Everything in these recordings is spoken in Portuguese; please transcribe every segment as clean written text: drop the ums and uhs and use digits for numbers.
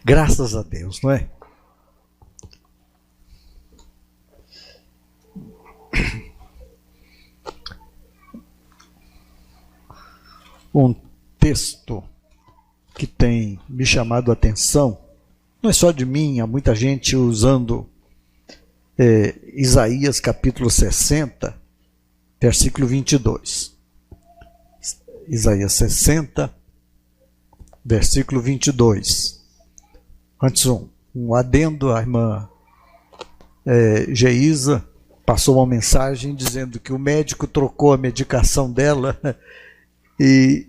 Graças a Deus, não é? Um texto que tem me chamado a atenção, não é só de mim, há muita gente usando Isaías capítulo 60, versículo 22. Isaías 60, versículo 22. Antes um adendo, a irmã Geisa passou uma mensagem dizendo que o médico trocou a medicação dela e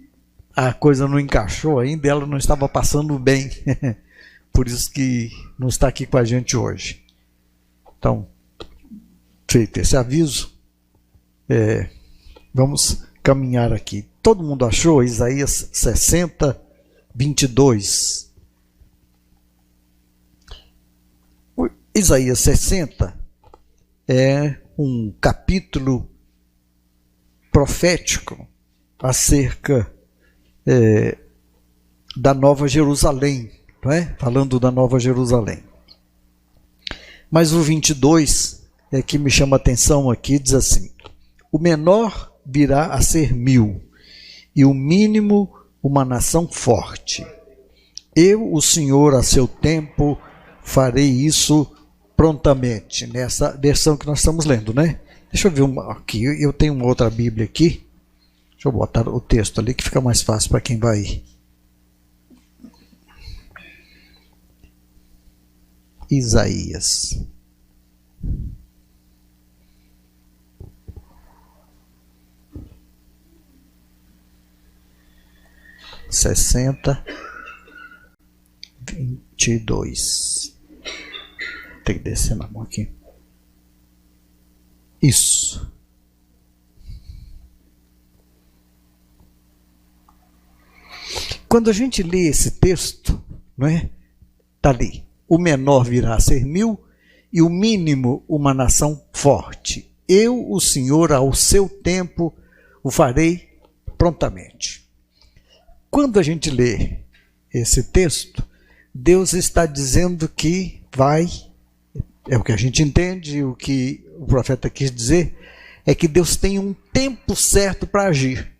a coisa não encaixou ainda, ela não estava passando bem, por isso que não está aqui com a gente hoje. Então, feito esse aviso, vamos caminhar aqui. Todo mundo achou Isaías 60, 22. Isaías 60 é um capítulo profético acerca da Nova Jerusalém, não é? Falando da Nova Jerusalém. Mas o 22 é que me chama a atenção aqui, diz assim: o menor virá a ser 1000, e o mínimo uma nação forte. Eu, o Senhor, a seu tempo, farei isso prontamente. Nessa versão que nós estamos lendo, né? Deixa eu ver aqui, eu tenho uma outra Bíblia aqui. Deixa eu botar o texto ali que fica mais fácil para quem vai. Isaías. Sessenta, 22. Tem que descer na mão aqui. Isso. Quando a gente lê esse texto, não é? Está ali. O menor virá a ser 1000 e o mínimo uma nação forte. Eu, o Senhor, ao seu tempo, o farei prontamente. Quando a gente lê esse texto, Deus está dizendo que vai, é o que a gente entende, o que o profeta quis dizer, é que Deus tem um tempo certo para agir.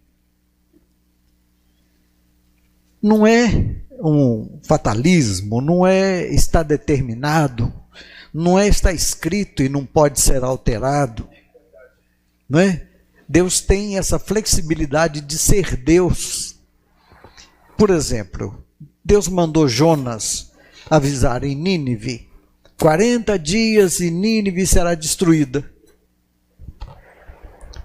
Não é um fatalismo, não é está determinado, não é está escrito e não pode ser alterado, não é? Deus tem essa flexibilidade de ser Deus. Por exemplo, Deus mandou Jonas avisar em Nínive, 40 dias e Nínive será destruída.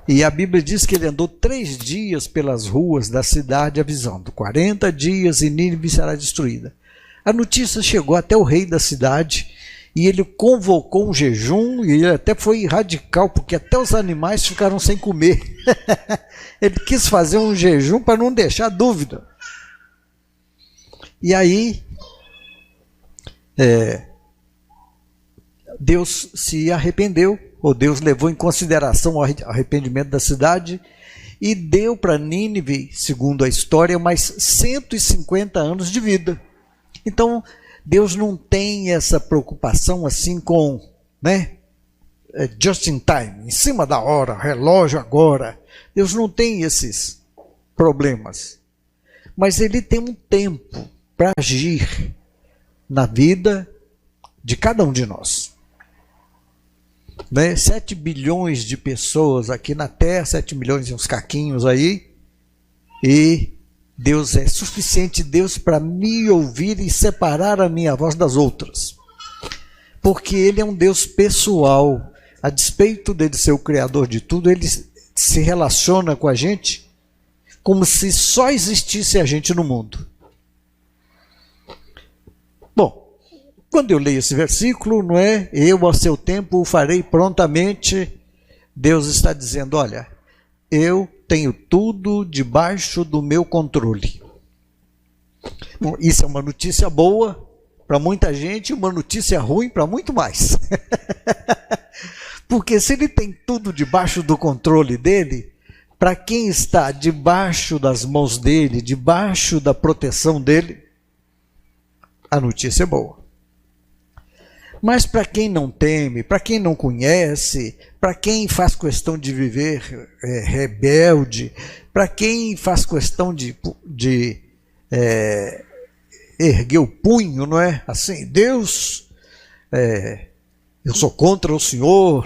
E a Bíblia diz que ele andou 3 dias pelas ruas da cidade avisando, 40 dias e Nínive será destruída. A notícia chegou até o rei da cidade e ele convocou um jejum, e ele até foi radical, porque até os animais ficaram sem comer. Ele quis fazer um jejum para não deixar dúvida. E aí, Deus se arrependeu, ou Deus levou em consideração o arrependimento da cidade e deu para Nínive, segundo a história, mais 150 anos de vida. Então, Deus não tem essa preocupação assim com, né, just in time, em cima da hora, relógio agora. Deus não tem esses problemas. Mas Ele tem um tempo para agir na vida de cada um de nós. 7 bilhões de pessoas aqui na Terra, 7 milhões e uns caquinhos aí, e Deus é suficiente Deus para me ouvir e separar a minha voz das outras, porque Ele é um Deus pessoal. A despeito dele ser o Criador de tudo, Ele se relaciona com a gente como se só existisse a gente no mundo. Bom, quando eu leio esse versículo, não é? Eu, ao seu tempo, o farei prontamente. Deus está dizendo, olha, eu tenho tudo debaixo do meu controle. Bom, isso é uma notícia boa para muita gente e uma notícia ruim para muito mais. Porque se Ele tem tudo debaixo do controle dele, para quem está debaixo das mãos dele, debaixo da proteção dele, A notícia é boa. Mas para quem não teme, para quem não conhece, para quem faz questão de viver rebelde, para quem faz questão de erguer o punho, não é? Assim, Deus, eu sou contra o Senhor.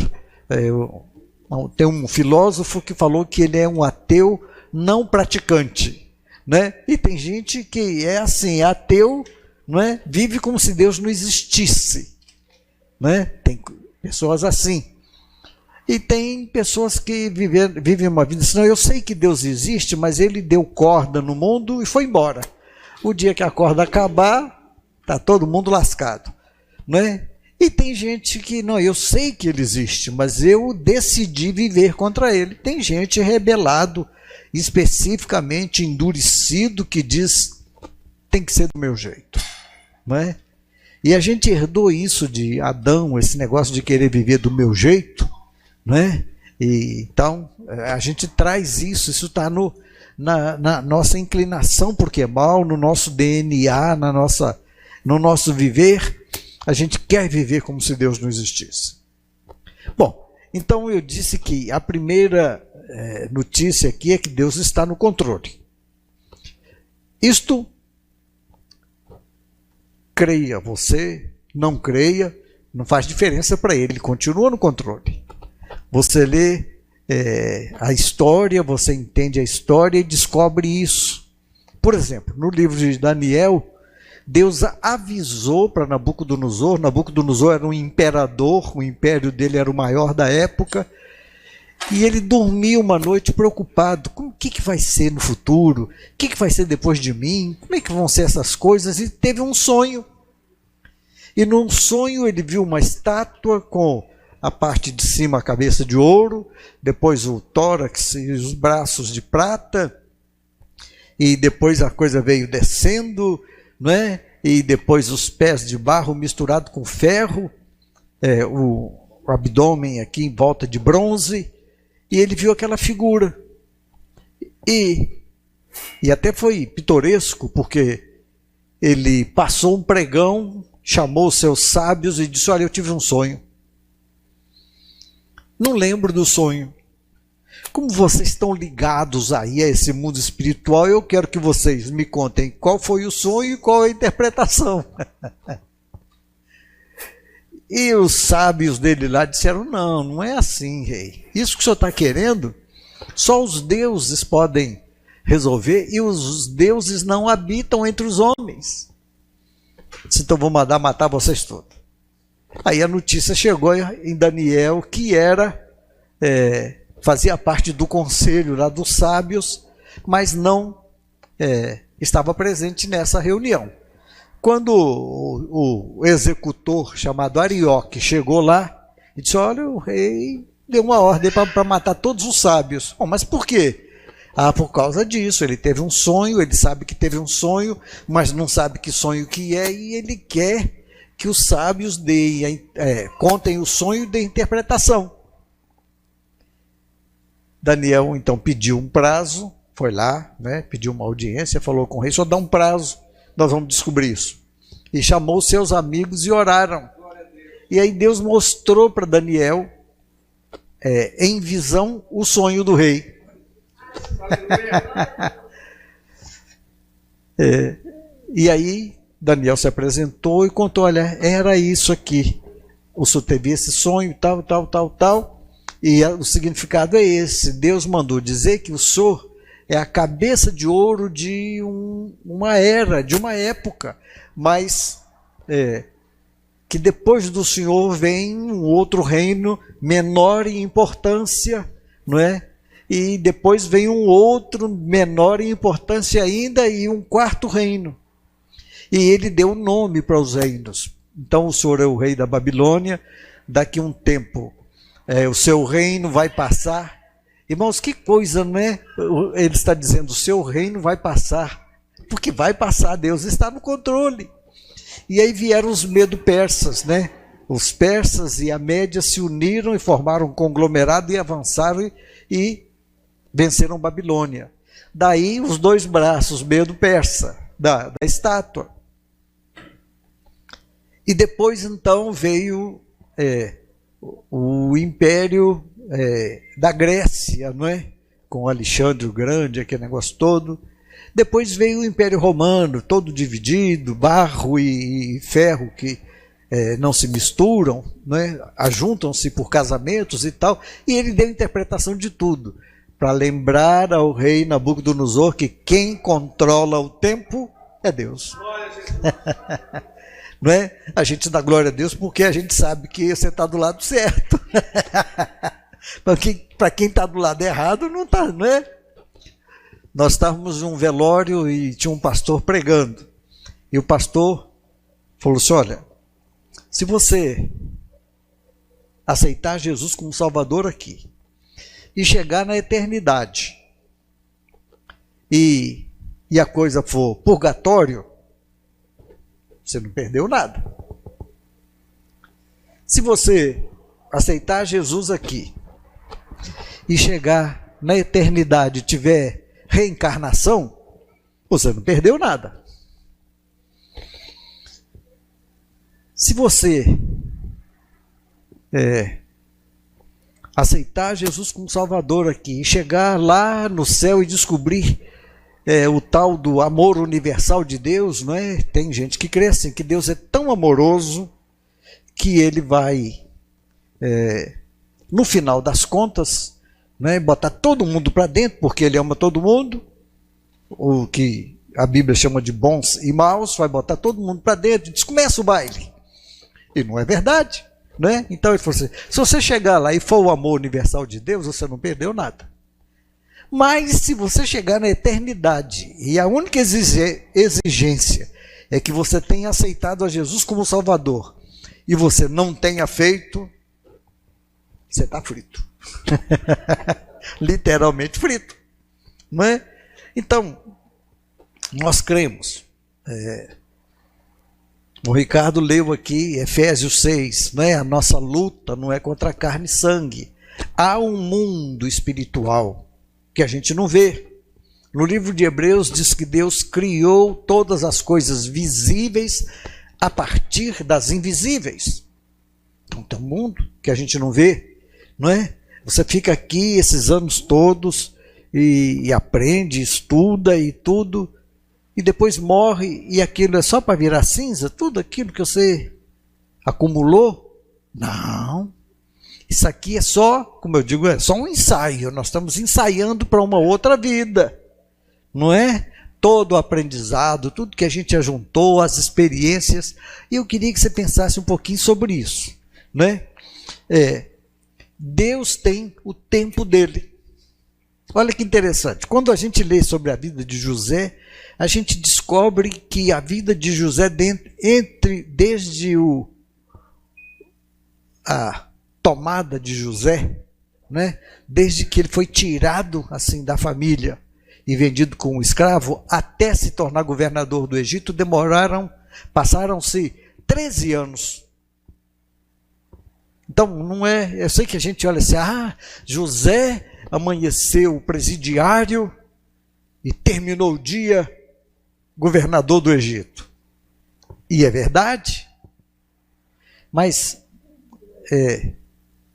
Tem um filósofo que falou que ele é um ateu não praticante, né? E tem gente que é assim, ateu, não é? Vive como se Deus não existisse, né? Tem pessoas assim. E tem pessoas que vivem uma vida assim, não, eu sei que Deus existe, mas ele deu corda no mundo e foi embora. O dia que a corda acabar, está todo mundo lascado, né? E tem gente que, não, eu sei que ele existe, mas eu decidi viver contra ele. Tem gente rebelado, especificamente endurecido, que diz, tem que ser do meu jeito, não é? E a gente herdou isso de Adão, esse negócio de querer viver do meu jeito, não é? E, então, a gente traz isso está na nossa inclinação, porque é mal, no nosso DNA, no nosso viver, a gente quer viver como se Deus não existisse. Bom, então eu disse que a primeira notícia aqui é que Deus está no controle. Isto, creia você, não creia, não faz diferença para ele, ele continua no controle. Você lê a história, você entende a história e descobre isso. Por exemplo, no livro de Daniel, Deus avisou para Nabucodonosor. Nabucodonosor era um imperador, o império dele era o maior da época, e ele dormia uma noite preocupado com o que vai ser no futuro, o que vai ser depois de mim, como é que vão ser essas coisas, e teve um sonho. E num sonho ele viu uma estátua com a parte de cima a cabeça de ouro, depois o tórax e os braços de prata, e depois a coisa veio descendo, não é? E depois os pés de barro misturado com ferro, o abdômen aqui em volta de bronze, e ele viu aquela figura. E até foi pitoresco, porque ele passou um pregão, chamou os seus sábios e disse, olha, eu tive um sonho. Não lembro do sonho. Como vocês estão ligados aí a esse mundo espiritual, eu quero que vocês me contem qual foi o sonho e qual a interpretação. E os sábios dele lá disseram, não é assim, rei. Isso que o senhor está querendo, só os deuses podem resolver, e os deuses não habitam entre os homens. Então vou mandar matar vocês todos. Aí a notícia chegou em Daniel, que fazia parte do conselho lá dos sábios, mas não estava presente nessa reunião. Quando o executor chamado Arioque chegou lá e disse, olha, o rei deu uma ordem para matar todos os sábios. Bom, mas por quê? Por causa disso, ele teve um sonho, ele sabe que teve um sonho, mas não sabe que sonho que é, e ele quer que os sábios contem o sonho e dêem interpretação. Daniel então pediu um prazo, foi lá, né, pediu uma audiência, falou com o rei, só dá um prazo, nós vamos descobrir isso. E chamou seus amigos e oraram. E aí Deus mostrou para Daniel, em visão, o sonho do rei. E aí Daniel se apresentou e contou, olha, era isso aqui. O senhor teve esse sonho, tal. E o significado é esse. Deus mandou dizer que o senhor é a cabeça de ouro de uma era, de uma época. Mas que depois do senhor vem um outro reino menor em importância, não é? E depois vem um outro menor em importância ainda e um quarto reino. E ele deu nome para os reinos. Então o senhor é o rei da Babilônia, daqui a um tempo o seu reino vai passar. Irmãos, que coisa, não é? Ele está dizendo, o seu reino vai passar. Porque vai passar, Deus está no controle. E aí vieram os medo-persas, né? Os persas e a Média se uniram e formaram um conglomerado e avançaram e venceram Babilônia. Daí os dois braços, medo-persa, da estátua. E depois, então, veio o Império da Grécia, não é? Com Alexandre o Grande, aquele negócio todo. Depois veio o Império Romano, todo dividido, barro e ferro que não se misturam, né? Ajuntam-se por casamentos e tal. E ele deu interpretação de tudo, para lembrar ao rei Nabucodonosor que quem controla o tempo é Deus. Não é? A gente dá glória a Deus porque a gente sabe que você está do lado certo. Para quem está do lado errado, não está, não é? Nós estávamos num velório e tinha um pastor pregando. E o pastor falou assim: olha, se você aceitar Jesus como Salvador aqui e chegar na eternidade e a coisa for purgatório, você não perdeu nada. Se você aceitar Jesus aqui e chegar na eternidade e tiver reencarnação, você não perdeu nada. Se você aceitar Jesus como Salvador aqui e chegar lá no céu e descobrir o tal do amor universal de Deus, não é? Tem gente que crê assim, que Deus é tão amoroso que ele vai, no final das contas, né, botar todo mundo para dentro, porque ele ama todo mundo, o que a Bíblia chama de bons e maus, vai botar todo mundo para dentro e diz: começa o baile. E não é verdade, né? Então ele falou assim: se você chegar lá e for o amor universal de Deus, você não perdeu nada. Mas se você chegar na eternidade e a única exigência é que você tenha aceitado a Jesus como Salvador e você não tenha feito, você está frito. Literalmente frito, não é? Então, nós cremos. O Ricardo leu aqui Efésios 6, não é? A nossa luta não é contra carne e sangue. Há um mundo espiritual que a gente não vê. No livro de Hebreus diz que Deus criou todas as coisas visíveis a partir das invisíveis. Então tem um mundo que a gente não vê, não é? Você fica aqui esses anos todos e aprende, estuda e tudo, e depois morre e aquilo é só para virar cinza? Tudo aquilo que você acumulou? Não. Isso aqui é só, como eu digo, é só um ensaio. Nós estamos ensaiando para uma outra vida, não é? Todo o aprendizado, tudo que a gente ajuntou, as experiências. E eu queria que você pensasse um pouquinho sobre isso, né? Deus tem o tempo dele. Olha que interessante. Quando a gente lê sobre a vida de José, a gente descobre que a vida de José, desde a tomada de José, né? Desde que ele foi tirado assim da família e vendido como escravo, até se tornar governador do Egito, passaram-se 13 anos. Então, não é, eu sei que a gente olha assim: José amanheceu presidiário e terminou o dia governador do Egito. E é verdade, mas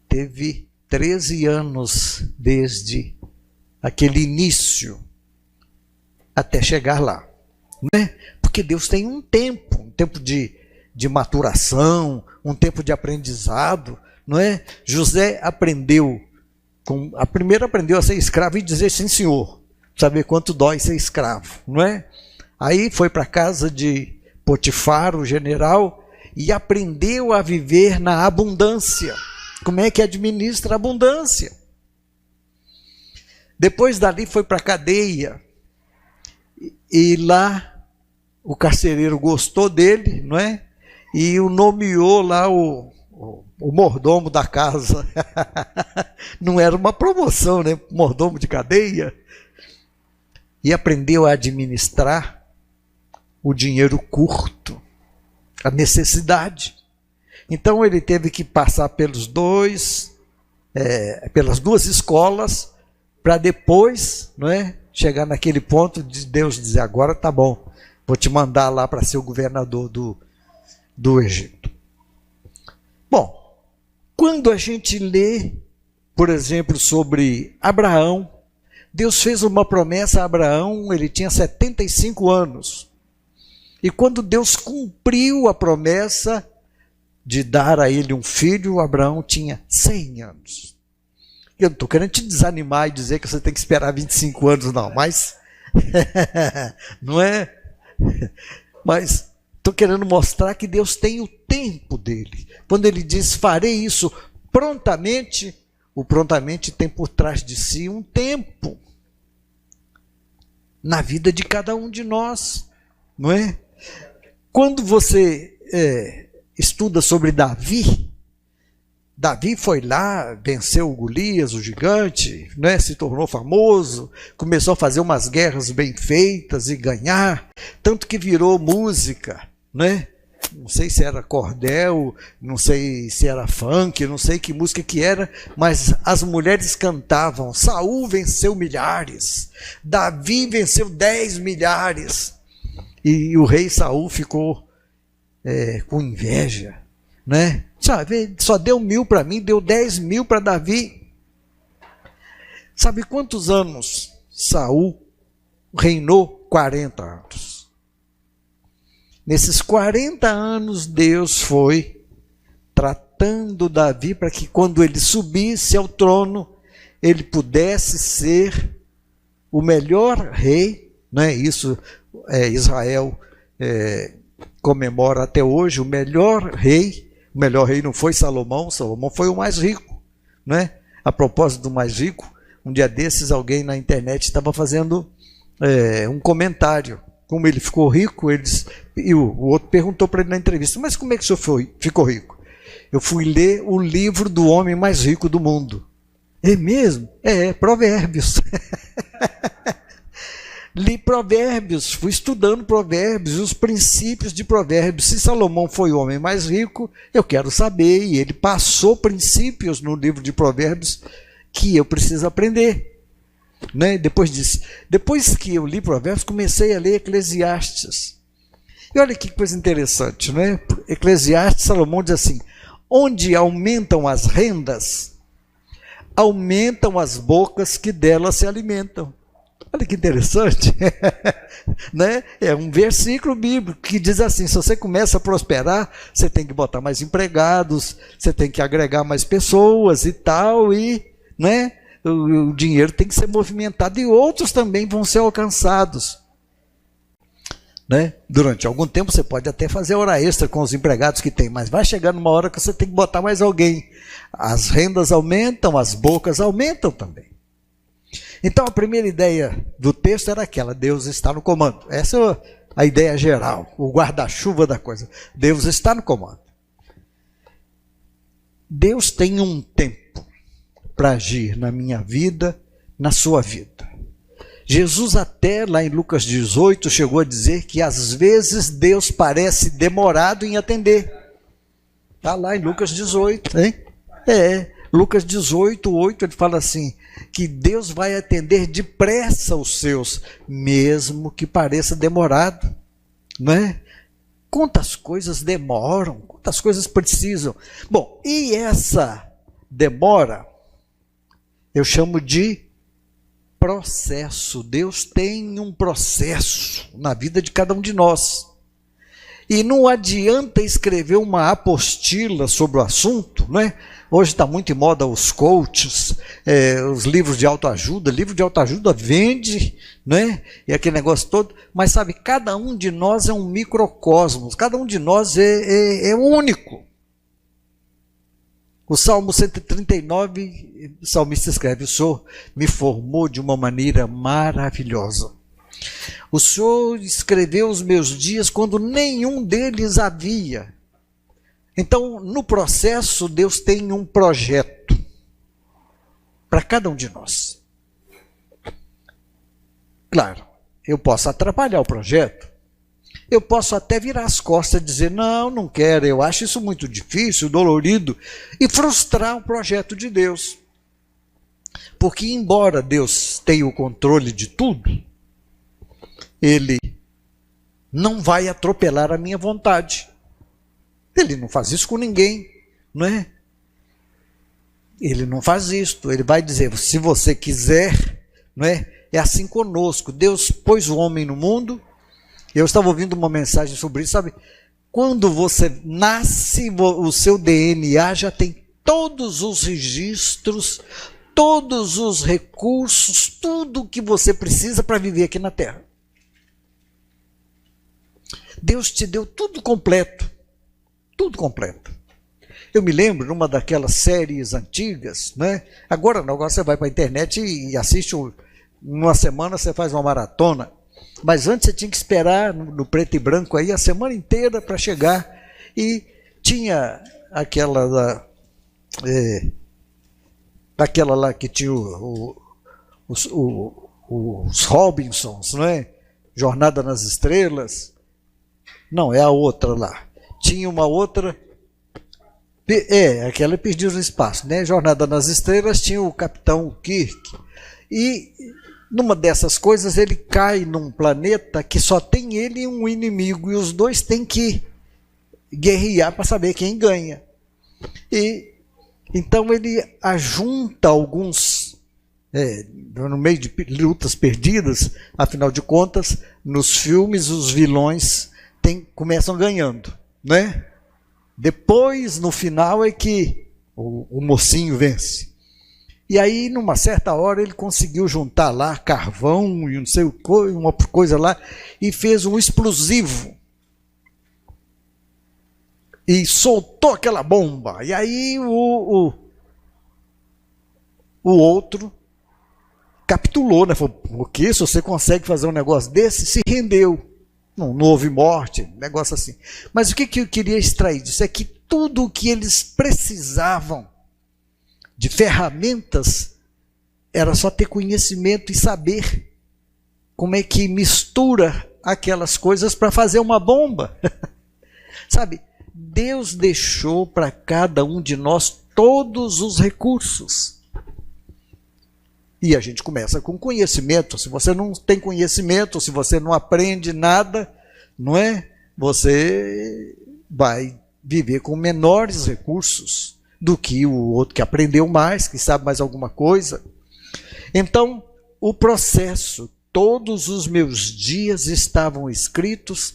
teve 13 anos desde aquele início até chegar lá, né? Porque Deus tem um tempo de maturação, um tempo de aprendizado, não é? José primeiro aprendeu a ser escravo e dizer sim senhor, saber quanto dói ser escravo, não é? Aí foi para a casa de Potifar, o general, e aprendeu a viver na abundância. Como é que administra a abundância? Depois dali foi para a cadeia, e lá o carcereiro gostou dele, não é? E o nomeou lá o mordomo da casa. Não era uma promoção, né? Mordomo de cadeia. E aprendeu a administrar o dinheiro curto, a necessidade. Então ele teve que passar pelas duas escolas, para depois, não é, chegar naquele ponto de Deus dizer: agora tá bom, vou te mandar lá para ser o governador do Egito. Bom, quando a gente lê, por exemplo, sobre Abraão, Deus fez uma promessa a Abraão, ele tinha 75 anos. E quando Deus cumpriu a promessa de dar a ele um filho, Abraão tinha 100 anos. Eu não estou querendo te desanimar e dizer que você tem que esperar 25 anos, não, mas não é? Mas estou querendo mostrar que Deus tem o tempo dele. Quando ele diz, farei isso prontamente, o prontamente tem por trás de si um tempo na vida de cada um de nós, não é? Quando você estuda sobre Davi, Davi foi lá, venceu o Golias, o gigante, né, se tornou famoso, começou a fazer umas guerras bem feitas e ganhar, tanto que virou música, né? Não sei se era cordel, não sei se era funk, não sei que música que era, mas as mulheres cantavam, Saul venceu milhares, Davi venceu 10 milhares, e o rei Saul ficou com inveja, né? Sabe, só deu 1.000 para mim, deu 10.000 para Davi. Sabe quantos anos Saul reinou? 40 anos. Nesses 40 anos, Deus foi tratando Davi para que quando ele subisse ao trono, ele pudesse ser o melhor rei, né? Isso Israel comemora até hoje, o melhor rei. O melhor rei não foi Salomão, Salomão foi o mais rico, né? A propósito do mais rico, um dia desses alguém na internet estava fazendo um comentário. Como ele ficou rico, e o outro perguntou para ele na entrevista, mas como é que o senhor ficou rico? Eu fui ler o livro do homem mais rico do mundo. É mesmo? Provérbios. Li Provérbios, fui estudando Provérbios, os princípios de Provérbios. Se Salomão foi o homem mais rico, eu quero saber, e ele passou princípios no livro de Provérbios que eu preciso aprender, né? Depois que eu li Provérbios, comecei a ler Eclesiastes. E olha que coisa interessante, né? Eclesiastes, Salomão diz assim, onde aumentam as rendas, aumentam as bocas que delas se alimentam. Olha que interessante, né? É um versículo bíblico que diz assim, se você começa a prosperar, você tem que botar mais empregados, você tem que agregar mais pessoas e tal, e né? O dinheiro tem que ser movimentado e outros também vão ser alcançados. Né? Durante algum tempo você pode até fazer hora extra com os empregados que tem, mas vai chegar numa hora que você tem que botar mais alguém. As rendas aumentam, as bocas aumentam também. Então a primeira ideia do texto era aquela, Deus está no comando. Essa é a ideia geral, o guarda-chuva da coisa. Deus está no comando. Deus tem um tempo para agir na minha vida, na sua vida. Jesus até lá em Lucas 18 chegou a dizer que às vezes Deus parece demorado em atender. Está lá em Lucas 18, hein? Lucas 18, 8, ele fala assim, que Deus vai atender depressa os seus, mesmo que pareça demorado, não é? Quantas coisas demoram, quantas coisas precisam. Bom, e essa demora, eu chamo de processo. Deus tem um processo na vida de cada um de nós. E não adianta escrever uma apostila sobre o assunto, não é? Hoje está muito em moda os coaches, os livros de autoajuda. Livro de autoajuda vende, né? E aquele negócio todo. Mas sabe, cada um de nós é um microcosmos, cada um de nós é único. O Salmo 139, o salmista escreve, o Senhor me formou de uma maneira maravilhosa. O Senhor escreveu os meus dias quando nenhum deles havia. Então, no processo, Deus tem um projeto para cada um de nós. Claro, eu posso atrapalhar o projeto. Eu posso até virar as costas e dizer, não quero, eu acho isso muito difícil, dolorido, e frustrar o projeto de Deus. Porque embora Deus tenha o controle de tudo, Ele não vai atropelar a minha vontade. Ele não faz isso com ninguém, não é? Ele não faz isso. Ele vai dizer, se você quiser, não é? É assim conosco. Deus pôs o homem no mundo. Eu estava ouvindo uma mensagem sobre isso, sabe? Quando você nasce, o seu DNA já tem todos os registros, todos os recursos, tudo o que você precisa para viver aqui na Terra. Deus te deu tudo completo. Tudo completo. Eu me lembro numa daquelas séries antigas, né? Agora não, agora você vai para a internet e assiste, uma semana você faz uma maratona. Mas antes você tinha que esperar no preto e branco aí a semana inteira para chegar. E tinha aquela lá que tinha os Robinsons, não é? Jornada nas Estrelas. Não, é a outra lá. Tinha uma outra, aquela Perdidos no Espaço, né? Jornada nas Estrelas, tinha o Capitão Kirk. E numa dessas coisas ele cai num planeta que só tem ele e um inimigo, e os dois têm que guerrear para saber quem ganha. E então ele ajunta alguns, no meio de lutas perdidas, afinal de contas, nos filmes os vilões começam ganhando, né? Depois, no final, é que o mocinho vence. E aí, numa certa hora, ele conseguiu juntar lá carvão e não sei uma coisa lá, e fez um explosivo. E soltou aquela bomba. E aí o outro capitulou, né? Falou, porque se você consegue fazer um negócio desse, se rendeu. Não houve morte, negócio assim. Mas o que eu queria extrair disso é que tudo o que eles precisavam de ferramentas era só ter conhecimento e saber como é que mistura aquelas coisas para fazer uma bomba. Sabe, Deus deixou para cada um de nós todos os recursos. E a gente começa com conhecimento. Se você não tem conhecimento, se você não aprende nada, não é? Você vai viver com menores recursos do que o outro que aprendeu mais, que sabe mais alguma coisa. Então, o processo, todos os meus dias estavam escritos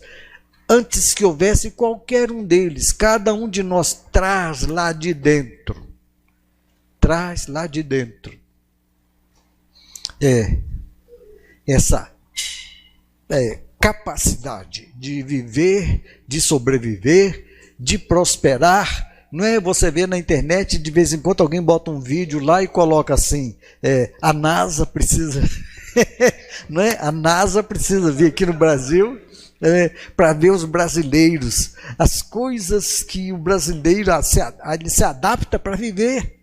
antes que houvesse qualquer um deles. Cada um de nós traz lá de dentro. Traz lá de dentro. Essa capacidade de viver, de sobreviver, de prosperar. Não é? Você vê na internet, de vez em quando alguém bota um vídeo lá e coloca assim, a NASA precisa, não é? A NASA precisa vir aqui no Brasil para ver os brasileiros, as coisas que o brasileiro ele se adapta para viver.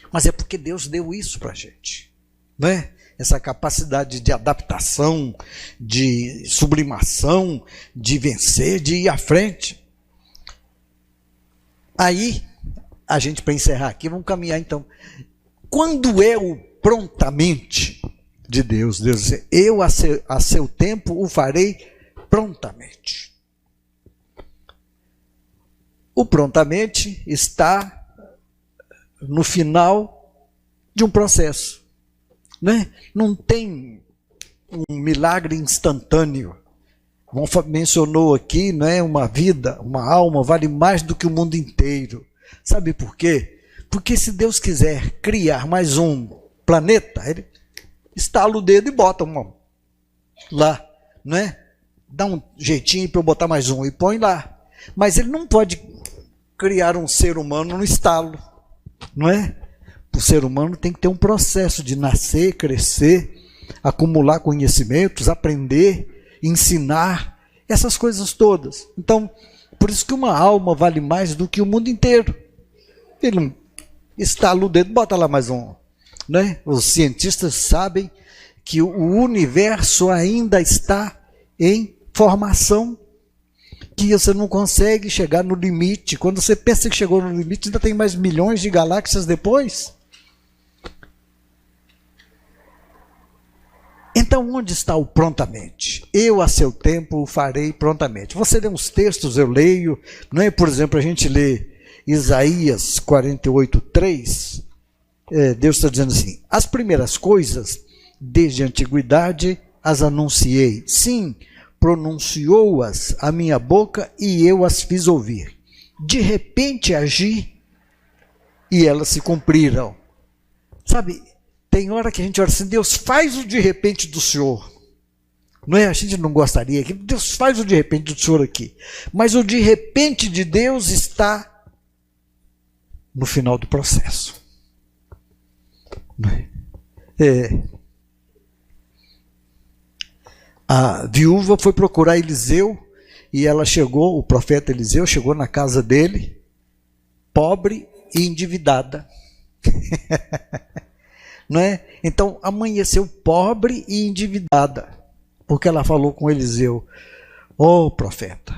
Mas é porque Deus deu isso para a gente, não é? Essa capacidade de adaptação, de sublimação, de vencer, de ir à frente. Aí, a gente, para encerrar aqui, vamos caminhar então. Quando é o prontamente de Deus? Deus diz, eu a seu tempo o farei prontamente. O prontamente está no final de um processo, né? Não tem um milagre instantâneo. Mencionou aqui, né, uma vida, uma alma vale mais do que o mundo inteiro. Sabe por quê? Porque se Deus quiser criar mais um planeta, ele estala o dedo e bota uma lá, né? Dá um jeitinho para eu botar mais um e põe lá. Mas ele não pode criar um ser humano no estalo, não é? O ser humano tem que ter um processo de nascer, crescer, acumular conhecimentos, aprender, ensinar, essas coisas todas. Então, por isso que uma alma vale mais do que o mundo inteiro. Ele estala o dedo, bota lá mais um, né? Os cientistas sabem que o universo ainda está em formação, que você não consegue chegar no limite. Quando você pensa que chegou no limite, ainda tem mais milhões de galáxias depois. Então, Então, onde está o prontamente? Eu, a seu tempo, o farei prontamente. Você lê uns textos, eu leio, não é? Por exemplo, a gente lê Isaías 48:3, Deus está dizendo assim: as primeiras coisas, desde a antiguidade, as anunciei. Sim, pronunciou-as a minha boca e eu as fiz ouvir. De repente agi e elas se cumpriram. Sabe, tem hora que a gente ora assim: Deus, faz o de repente do Senhor. Não é? A gente não gostaria que Deus faz o de repente do Senhor aqui. Mas o de repente de Deus está no final do processo. A viúva foi procurar Eliseu e ela chegou, o profeta Eliseu chegou na casa dele, pobre e endividada. Não é? Então amanheceu pobre e endividada, porque ela falou com Eliseu: ó profeta,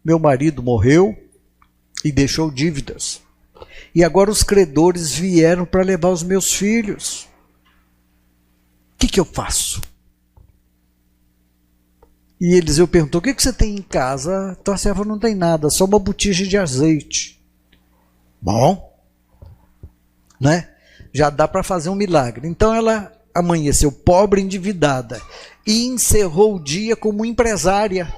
meu marido morreu e deixou dívidas, e agora os credores vieram para levar os meus filhos. O que eu faço? E Eliseu perguntou: o que você tem em casa? Tua serva não tem nada, só uma botija de azeite. Bom, né? Já dá para fazer um milagre. Então ela amanheceu pobre e endividada e encerrou o dia como empresária,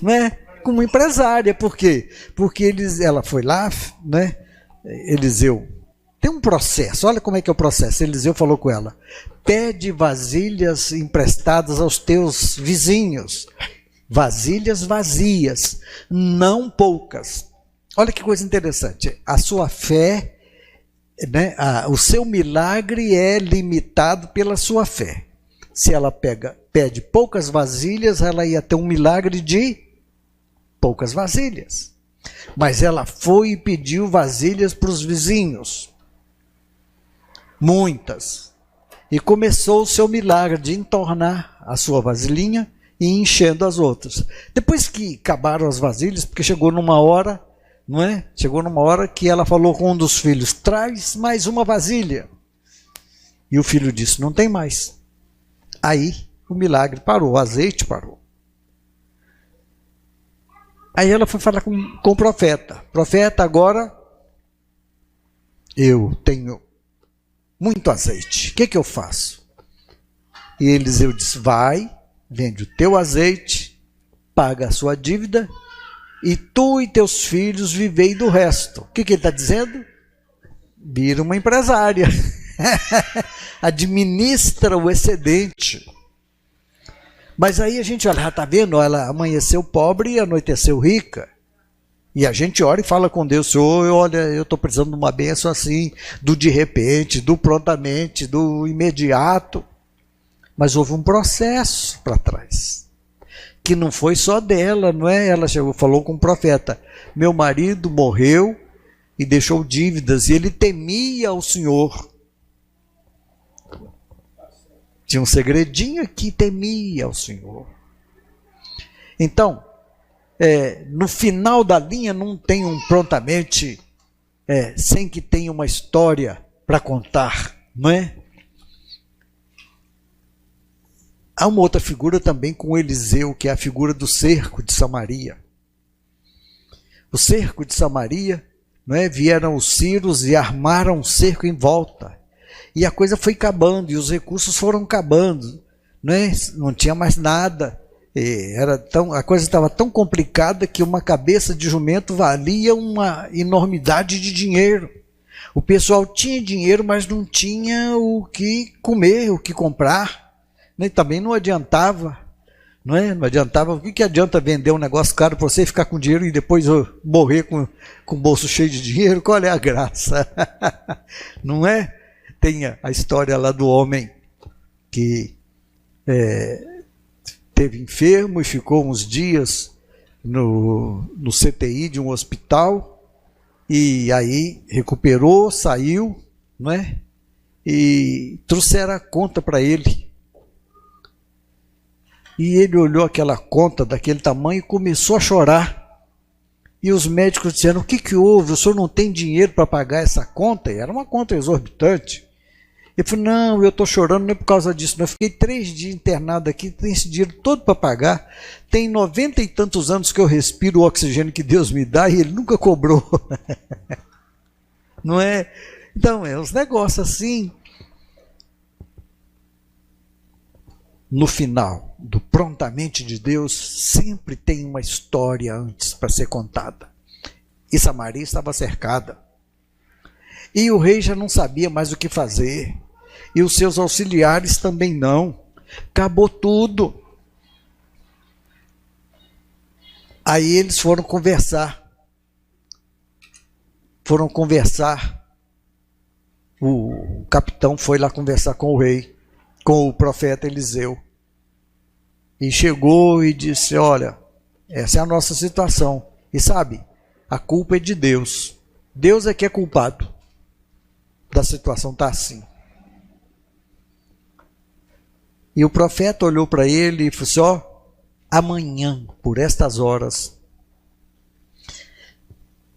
né? Como empresária. Por quê? Porque ela foi lá, né? Eliseu, tem um processo, olha como é que é o processo. Eliseu falou com ela: pede vasilhas emprestadas aos teus vizinhos, vasilhas vazias, não poucas. Olha que coisa interessante, a sua fé, né, o seu milagre é limitado pela sua fé. Se ela pede poucas vasilhas, ela ia ter um milagre de poucas vasilhas. Mas ela foi e pediu vasilhas para os vizinhos, muitas, e começou o seu milagre de entornar a sua vasilhinha e enchendo as outras. Depois que acabaram as vasilhas, porque chegou numa hora, não é? Chegou numa hora que ela falou com um dos filhos: traz mais uma vasilha. E o filho disse: não tem mais. Aí o milagre parou, o azeite parou. Aí ela foi falar com o profeta: profeta, agora eu tenho muito azeite, o que eu faço? E Eliseu disse: vai, vende o teu azeite, paga a sua dívida, e tu e teus filhos vivei do resto. O que ele está dizendo? Vira uma empresária. Administra o excedente. Mas aí a gente olha, está vendo? Ela amanheceu pobre e anoiteceu rica. E a gente ora e fala com Deus: Senhor, olha, eu estou precisando de uma bênção assim, do de repente, do prontamente, do imediato. Mas houve um processo para trás, que não foi só dela, não é? Ela chegou, falou com o profeta: meu marido morreu e deixou dívidas, e ele temia o Senhor. Tinha um segredinho que temia o Senhor. Então, no final da linha não tem um prontamente, sem que tenha uma história para contar, não é? Há uma outra figura também com Eliseu, que é a figura do cerco de Samaria. O cerco de Samaria, não é? Vieram os sírios e armaram um cerco em volta. E a coisa foi acabando, e os recursos foram acabando, não é? Não tinha mais nada. A coisa estava tão complicada que uma cabeça de jumento valia uma enormidade de dinheiro. O pessoal tinha dinheiro, mas não tinha o que comer, o que comprar. Nem também não adiantava, não é? Não adiantava. O que adianta vender um negócio caro para você e ficar com dinheiro e depois morrer com o bolso cheio de dinheiro? Qual é a graça? Não é? Tem a história lá do homem que teve enfermo e ficou uns dias no CTI de um hospital, e aí recuperou, saiu, não é? E trouxeram a conta para ele. E ele olhou aquela conta daquele tamanho e começou a chorar. E os médicos disseram: o que houve? O senhor não tem dinheiro para pagar essa conta? E era uma conta exorbitante. Ele falou, não, eu estou chorando não é por causa disso. Eu fiquei 3 dias internado aqui, tem esse dinheiro todo para pagar. Tem 90 e tantos anos que eu respiro o oxigênio que Deus me dá e ele nunca cobrou. Não é? Então, é uns negócios assim. No final do prontamente de Deus, sempre tem uma história antes para ser contada. E Samaria estava cercada. E o rei já não sabia mais o que fazer. E os seus auxiliares também não. Acabou tudo. Aí eles foram conversar. O capitão foi lá conversar com o rei, com o profeta Eliseu. E chegou e disse, olha, essa é a nossa situação. E sabe, a culpa é de Deus. Deus é que é culpado da situação estar assim. E o profeta olhou para ele e falou assim, ó, amanhã, por estas horas,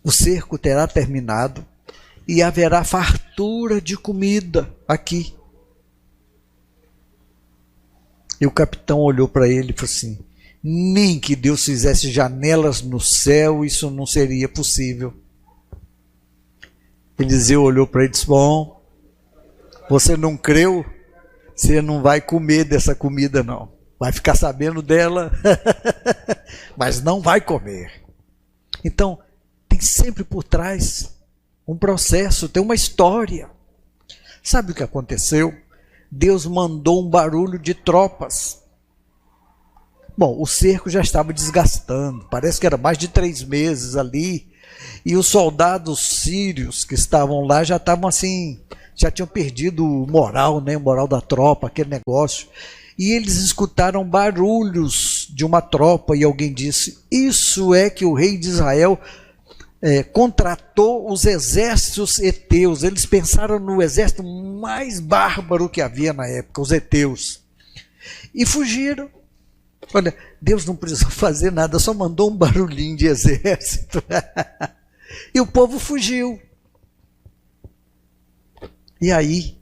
o cerco terá terminado e haverá fartura de comida aqui. E o capitão olhou para ele e falou assim, nem que Deus fizesse janelas no céu, isso não seria possível. Eliseu olhou para ele e disse, bom, você não creu? Você não vai comer dessa comida não. Vai ficar sabendo dela, mas não vai comer. Então, tem sempre por trás um processo, tem uma história. Sabe o que aconteceu? Deus mandou um barulho de tropas. Bom, o cerco já estava desgastando, parece que era mais de 3 meses ali, e os soldados sírios que estavam lá já estavam assim, já tinham perdido o moral, né? O moral da tropa, aquele negócio. E eles escutaram barulhos de uma tropa e alguém disse, isso é que o rei de Israel contratou os exércitos heteus. Eles pensaram no exército mais bárbaro que havia na época, os heteus. E fugiram. Olha, Deus não precisou fazer nada, só mandou um barulhinho de exército. E o povo fugiu. E aí,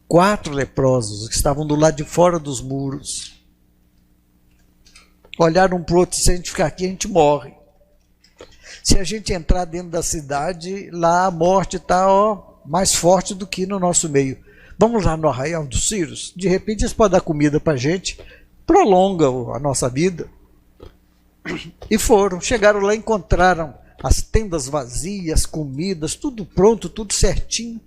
4 leprosos que estavam do lado de fora dos muros olharam um para o outro, se a gente ficar aqui a gente morre. Se a gente entrar dentro da cidade, lá a morte está mais forte do que no nosso meio. Vamos lá no arraial dos sírios, de repente eles podem dar comida para a gente, prolonga a nossa vida. E foram, chegaram lá, encontraram as tendas vazias, comidas, tudo pronto, tudo certinho.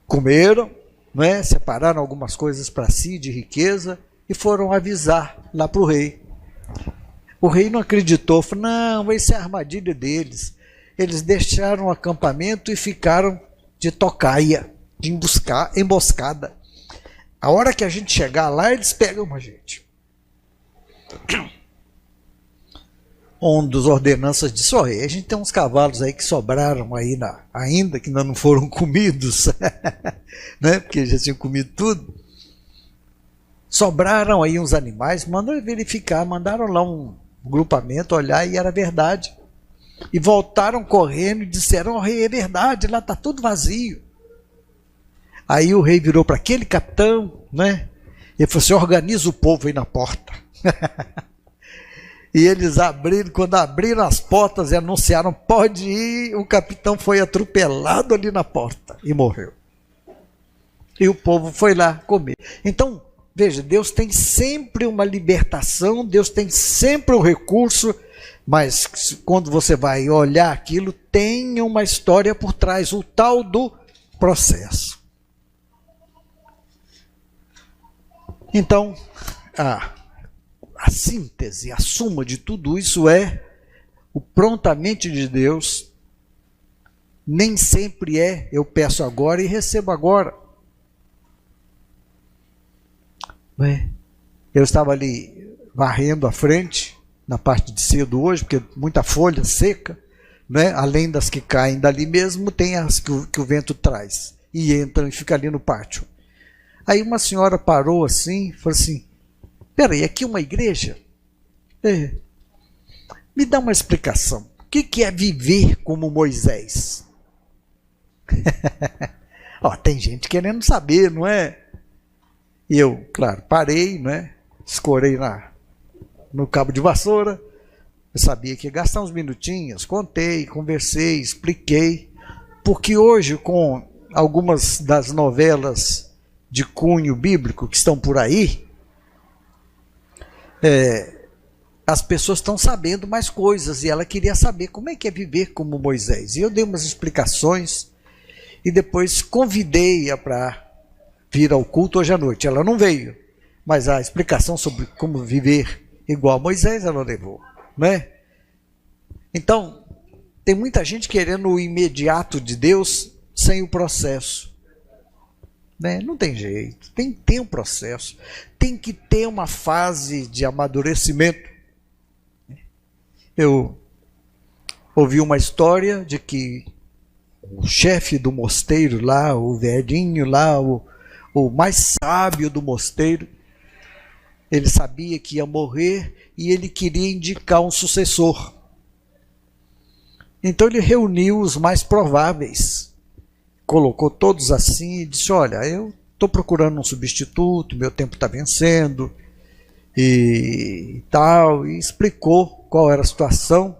Comeram, né? Separaram algumas coisas para si de riqueza e foram avisar lá para o rei. O rei não acreditou, falou, não, isso é a armadilha deles. Eles deixaram o acampamento e ficaram de tocaia, de emboscada. A hora que a gente chegar lá, eles pegam a gente. Um dos ordenanças disse, a gente tem uns cavalos aí que sobraram aí ainda, que ainda não foram comidos, né? Porque já tinham comido tudo. Sobraram aí uns animais, mandaram verificar, mandaram lá um grupamento olhar e era verdade. E voltaram correndo e disseram, rei, é verdade, lá está tudo vazio. Aí o rei virou para aquele capitão, né? Ele falou assim, organiza o povo aí na porta. E eles abriram, quando abriram as portas e anunciaram, pode ir, o capitão foi atropelado ali na porta e morreu. E o povo foi lá comer. Então, veja, Deus tem sempre uma libertação, Deus tem sempre um recurso, mas quando você vai olhar aquilo, tem uma história por trás, o tal do processo. Então, a síntese, a suma de tudo isso é o prontamente de Deus. Nem sempre eu peço agora e recebo agora. Eu estava ali varrendo a frente, na parte de cedo hoje, porque muita folha seca, né? Além das que caem dali mesmo, tem as que o vento traz, e entram e fica ali no pátio. Aí uma senhora parou assim, falou assim, peraí, aqui é uma igreja? Me dá uma explicação. O que é viver como Moisés? Ó, tem gente querendo saber, não é? E eu, claro, parei, né? Escorei no cabo de vassoura. Eu sabia que ia gastar uns minutinhos, contei, conversei, expliquei. Porque hoje, com algumas das novelas de cunho bíblico que estão por aí, as pessoas estão sabendo mais coisas e ela queria saber como é que é viver como Moisés. E eu dei umas explicações e depois convidei-a para vir ao culto hoje à noite. Ela não veio, mas a explicação sobre como viver igual a Moisés ela levou, né? Então, tem muita gente querendo o imediato de Deus sem o processo. Né? Não tem jeito, tem que ter um processo, tem que ter uma fase de amadurecimento. Eu ouvi uma história de que o chefe do mosteiro lá, o velhinho lá, o mais sábio do mosteiro, ele sabia que ia morrer e ele queria indicar um sucessor. Então ele reuniu os mais prováveis, colocou todos assim e disse, olha, eu estou procurando um substituto, meu tempo está vencendo e tal, e explicou qual era a situação.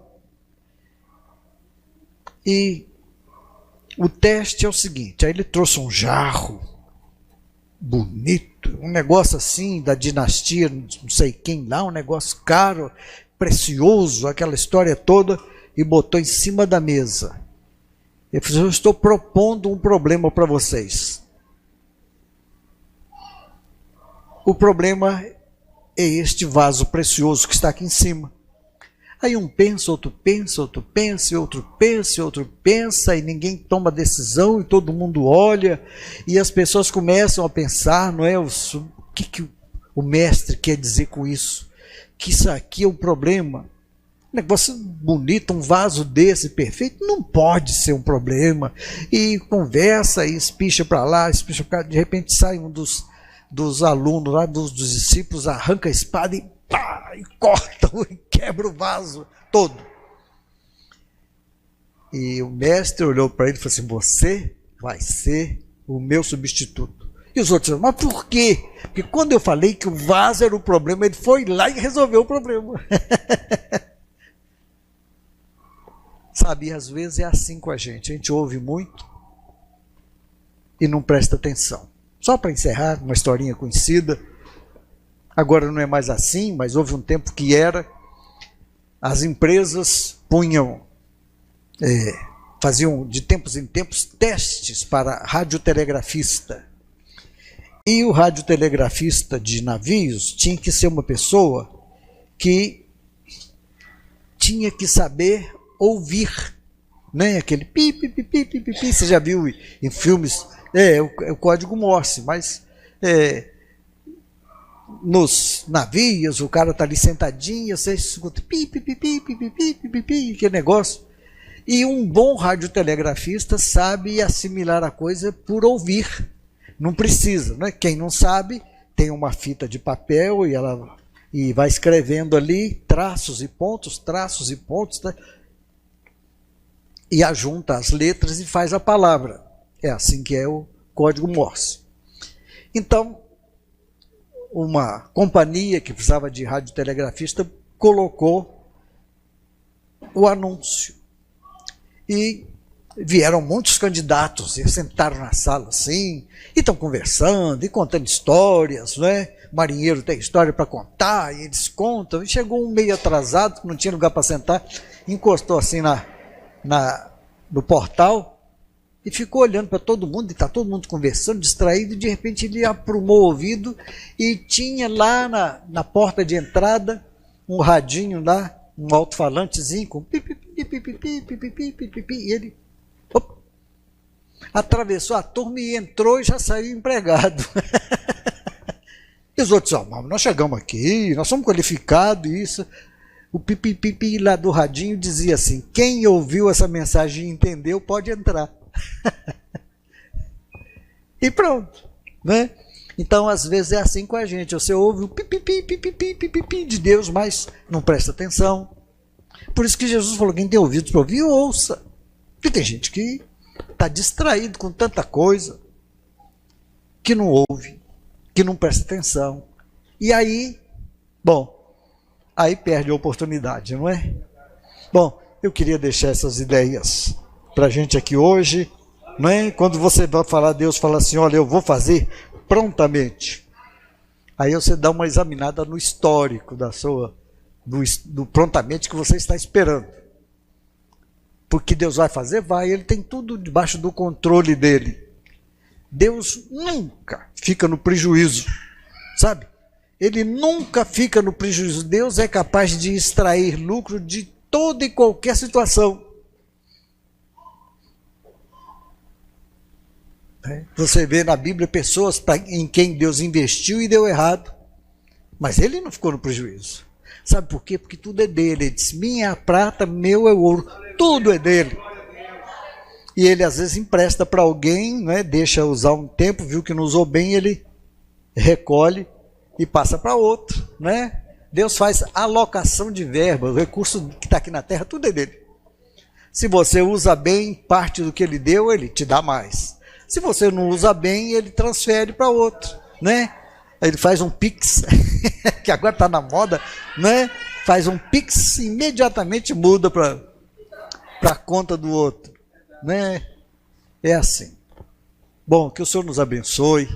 E o teste é o seguinte, aí ele trouxe um jarro bonito, um negócio assim da dinastia, não sei quem lá, um negócio caro, precioso, aquela história toda, e botou em cima da mesa. Ele falou, eu estou propondo um problema para vocês. O problema é este vaso precioso que está aqui em cima. Aí um pensa, outro pensa, outro pensa, e outro pensa, e outro pensa, e ninguém toma decisão, e todo mundo olha, e as pessoas começam a pensar, não é? O que o mestre quer dizer com isso? Que isso aqui é um problema. Um negócio bonito, um vaso desse perfeito, não pode ser um problema. E conversa, e espicha para lá, espicha para cá, de repente sai um dos alunos lá, dos discípulos, arranca a espada e pá, e corta, e quebra o vaso todo. E o mestre olhou para ele e falou assim, você vai ser o meu substituto. E os outros disseram, mas por quê? Porque quando eu falei que o vaso era o problema, ele foi lá e resolveu o problema. Sabe, às vezes é assim com a gente ouve muito e não presta atenção. Só para encerrar, uma historinha conhecida, agora não é mais assim, mas houve um tempo que era, as empresas faziam de tempos em tempos testes para radiotelegrafista. E o radiotelegrafista de navios tinha que ser uma pessoa que tinha que saber ouvir, né? Aquele pi, pi, pi, pi, pi, pi, pi. Você já viu em filmes, é o código Morse, mas nos navios o cara está ali sentadinho, você escuta pi, pi, pi, pi, pi, pi, pi, pi, pi, pi, aquele negócio. E um bom radiotelegrafista sabe assimilar a coisa por ouvir, não precisa, né? Quem não sabe tem uma fita de papel e vai escrevendo ali traços e pontos, tá? E ajunta as letras e faz a palavra. É assim que é o código Morse. Então, uma companhia que precisava de radiotelegrafista colocou o anúncio. E vieram muitos candidatos, e sentaram na sala assim, e estão conversando, e contando histórias, né? O marinheiro tem história para contar, e eles contam. E chegou um meio atrasado, que não tinha lugar para sentar, encostou assim no portal e ficou olhando para todo mundo, e está todo mundo conversando, distraído, e de repente ele aprumou o ouvido e tinha lá na porta de entrada um radinho lá, um alto-falantezinho com pipi, pipi, pipi, pipi, pipi, pipi, e ele atravessou a turma e entrou e já saiu empregado. E os outros, nós chegamos aqui, nós somos qualificados, isso. O pipi lá do radinho dizia assim, quem ouviu essa mensagem e entendeu, pode entrar. E pronto, né? Então, às vezes é assim com a gente, você ouve o pipi de Deus, mas não presta atenção. Por isso que Jesus falou, quem tem ouvidos para ouvir, ouça. Porque tem gente que está distraído com tanta coisa, que não ouve, que não presta atenção. E aí, bom, aí perde a oportunidade, não é? Bom, eu queria deixar essas ideias para a gente aqui hoje, não é? Quando você vai falar, Deus fala assim, olha, eu vou fazer prontamente. Aí você dá uma examinada no histórico do prontamente que você está esperando. Porque Deus vai fazer? Vai, ele tem tudo debaixo do controle dele. Deus nunca fica no prejuízo, sabe? Ele nunca fica no prejuízo. Deus é capaz de extrair lucro de toda e qualquer situação. Você vê na Bíblia pessoas em quem Deus investiu e deu errado. Mas ele não ficou no prejuízo. Sabe por quê? Porque tudo é dele. Ele disse, minha prata, meu é o ouro. Tudo é dele. E ele às vezes empresta para alguém, né? Deixa usar um tempo, viu que não usou bem, ele recolhe e passa para outro, né? Deus faz alocação de verba, o recurso que está aqui na terra, tudo é dele. Se você usa bem parte do que ele deu, ele te dá mais. Se você não usa bem, ele transfere para outro, né? Ele faz um Pix, que agora está na moda, né? Faz um Pix e imediatamente muda para a conta do outro, né? É assim. Bom, que o Senhor nos abençoe.